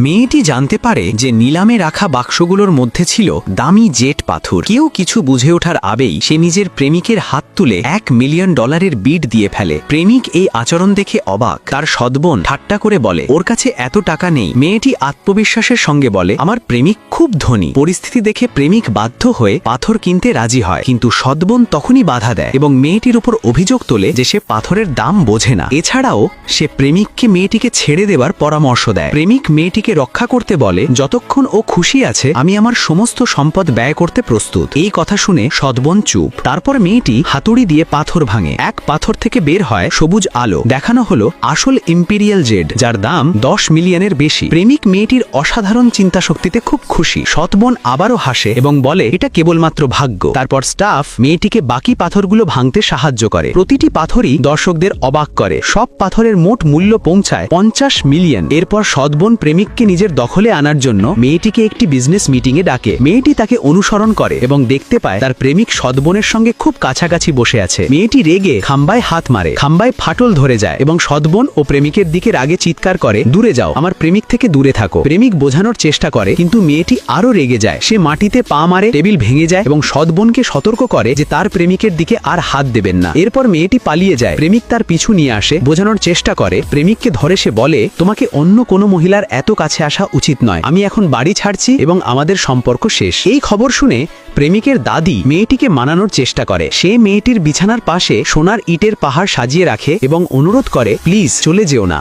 মেয়েটি জানতে পারে যে নিলামে রাখা বাক্সগুলোর মধ্যে ছিল দামি জেট পাথর। কেউ কিছু বুঝে ওঠার আগেই সে নিজের প্রেমিকের হাত তুলে $1 মিলিয়ন বিড দিয়ে ফেলে। প্রেমিক এই আচরণ দেখে অবাক। তার সৎবোন ঠাট্টা করে বলে, ওর কাছে এত টাকা নেই। মেয়েটি আত্মবিশ্বাসের সঙ্গে বলে, আমার প্রেমিক খুব ধনী। পরিস্থিতি দেখে প্রেমিক বাধ্য হয়ে পাথর কিনতে রাজি হয়, কিন্তু সৎবোন তখনই বাধা দেয় এবং মেয়েটির উপর অভিযোগ তোলে যে সে পাথরের দাম বোঝে না। এছাড়াও সে প্রেমিককে মেয়েটিকে ছেড়ে দেবার পরামর্শ দেয়। প্রেমিক মেয়েটিকে রক্ষা করতে বলে, যতক্ষণ ও খুশি আছে আমি আমার সমস্ত সম্পদ ব্যয় করতে প্রস্তুত। এই কথা শুনে সৎবোন চুপ। তারপর মেয়েটি হাতুড়ি দিয়ে পাথর ভাঙে। এক পাথর থেকে বের হয় সবুজ আলো। দেখানো হলো আসল ইম্পেরিয়াল জেড, যার দাম 10 মিলিয়নের বেশি। প্রেমিক মেয়েটির অসাধারণ চিন্তা শক্তিতে খুব খুশি। সৎবোন আবারও হাসে এবং বলে, এটা কেবলমাত্র ভাগ্য। তারপর স্টাফ মেয়েটিকে বাকি পাথরগুলো ভাঙতে সাহায্য করে। প্রতিটি পাথরই দর্শকদের অবাক করে। সব পাথরের মোট মূল্য পৌঁছায় 50 মিলিয়ন। এরপর সৎবোন প্রেমিককে নিজের দখলে আনার জন্য মেয়েটিকে একটি বিজনেস মিটিংয়ে ডাকে। মেয়েটি তাকে অনুসরণ করে এবং দেখতে পায় তার প্রেমিক সৎবোনের সঙ্গে খুব কাছাকাছি বসে আছে। মেয়েটি রেগে খাম্বায় হাত মারে। খাম্বায় ফাটল ধরে যায় এবং সৎবোন ও প্রেমিকের দিকে রাগে চিৎকার করে, দূরে যাও, আমার প্রেমিক থেকে দূরে থাকো। প্রেমিক বোঝানোর চেষ্টা করে, কিন্তু মেয়েটি আরো রেগে যায়। সে মাটিতে পা মারে, টেবিল ভেঙে যায় এবং সৎবোনকে সতর্ক করে যে তার প্রেমিকের দিকে আর হাত দেবেন না। এরপর মেয়েটি পালিয়ে যায়। প্রেমিক তার পিছু নিয়ে আসে, বোঝানোর চেষ্টা করে। প্রেমিককে ধরে সে বলে, তোমাকে অন্য কোনো মহিলার এত কাছে আসা উচিত নয়। আমি এখন বাড়ি ছাড়ছি এবং আমাদের সম্পর্ক শেষ। এই খবর শুনে প্রেমিকের দাদি মেয়েটিকে মানানোর চেষ্টা করে। সে মেয়েটির বিছানার পাশে সোনার ইটের পাহাড় সাজিয়ে রাখে এবং অনুরোধ করে, প্লিজ চলে যেও না।